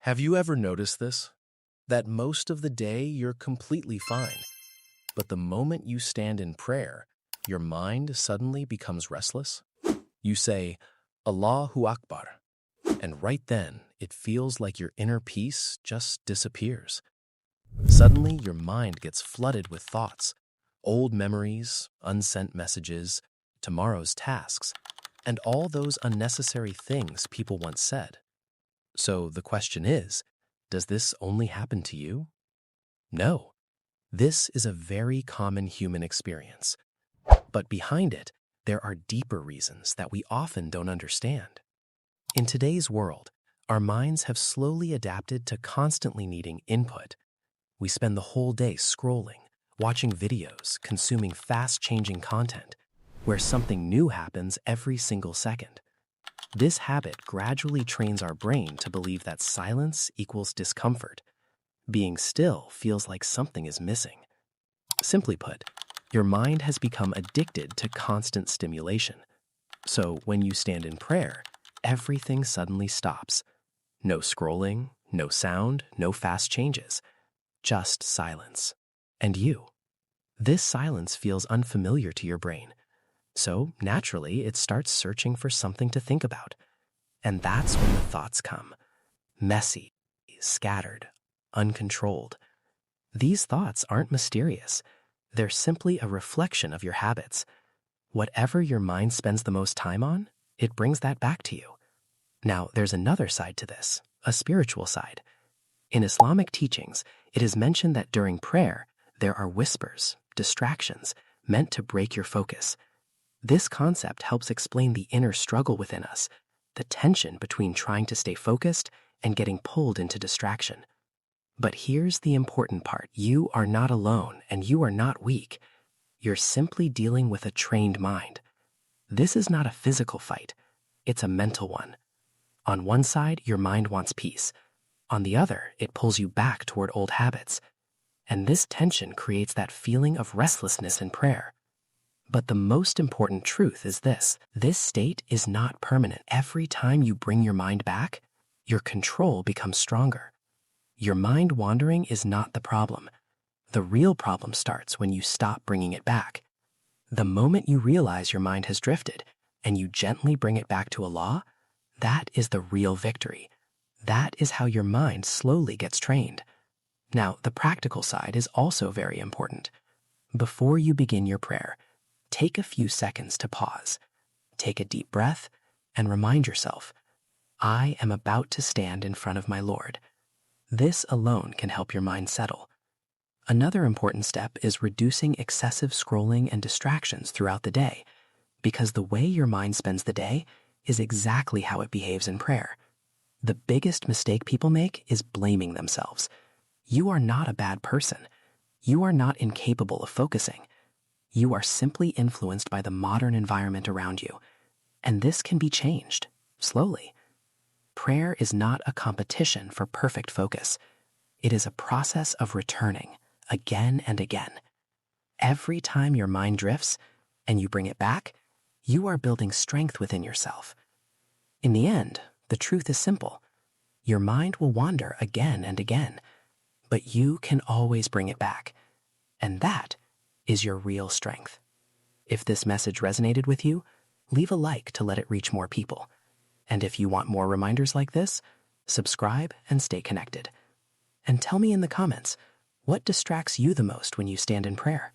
Have you ever noticed this? That most of the day you're completely fine, but the moment you stand in prayer, your mind suddenly becomes restless? You say, Allahu Akbar, and right then it feels like your inner peace just disappears. Suddenly your mind gets flooded with thoughts, old memories, unsent messages, tomorrow's tasks, and all those unnecessary things people once said. So the question is, does this only happen to you? No, this is a very common human experience. But behind it, there are deeper reasons that we often don't understand. In today's world, our minds have slowly adapted to constantly needing input. We spend the whole day scrolling, watching videos, consuming fast-changing content, where something new happens every single second. This habit gradually trains our brain to believe that silence equals discomfort. Being still feels like something is missing. Simply put, your mind has become addicted to constant stimulation. So when you stand in prayer, everything suddenly stops. No scrolling, no sound, no fast changes. Just silence. And you. This silence feels unfamiliar to your brain. So naturally, it starts searching for something to think about. And that's when the thoughts come. Messy, scattered, uncontrolled. These thoughts aren't mysterious. They're simply a reflection of your habits. Whatever your mind spends the most time on, it brings that back to you. Now, there's another side to this, a spiritual side. In Islamic teachings, it is mentioned that during prayer, there are whispers, distractions, meant to break your focus. This concept helps explain the inner struggle within us, the tension between trying to stay focused and getting pulled into distraction. But here's the important part. You are not alone and you are not weak. You're simply dealing with a trained mind. This is not a physical fight. It's a mental one. On one side, your mind wants peace. On the other, it pulls you back toward old habits. And this tension creates that feeling of restlessness in prayer. But the most important truth is this state is not permanent. Every time you bring your mind back, your control becomes stronger. Your mind wandering is not the problem. The real problem starts when you stop bringing it back. The moment you realize your mind has drifted and you gently bring it back to Allah, that is the real victory. That is how your mind slowly gets trained. Now, the practical side is also very important. Before you begin your prayer, take a few seconds to pause. Take a deep breath and remind yourself, I am about to stand in front of my Lord. This alone can help your mind settle. Another important step is reducing excessive scrolling and distractions throughout the day, because the way your mind spends the day is exactly how it behaves in prayer. The biggest mistake people make is blaming themselves. You are not a bad person. You are not incapable of focusing. You are simply influenced by the modern environment around you, and this can be changed, slowly. Prayer is not a competition for perfect focus. It is a process of returning, again and again. Every time your mind drifts, and you bring it back, you are building strength within yourself. In the end, the truth is simple. Your mind will wander again and again, but you can always bring it back, and that is your real strength. If this message resonated with you, leave a like to let it reach more people. And if you want more reminders like this, subscribe and stay connected. And tell me in the comments, what distracts you the most when you stand in prayer?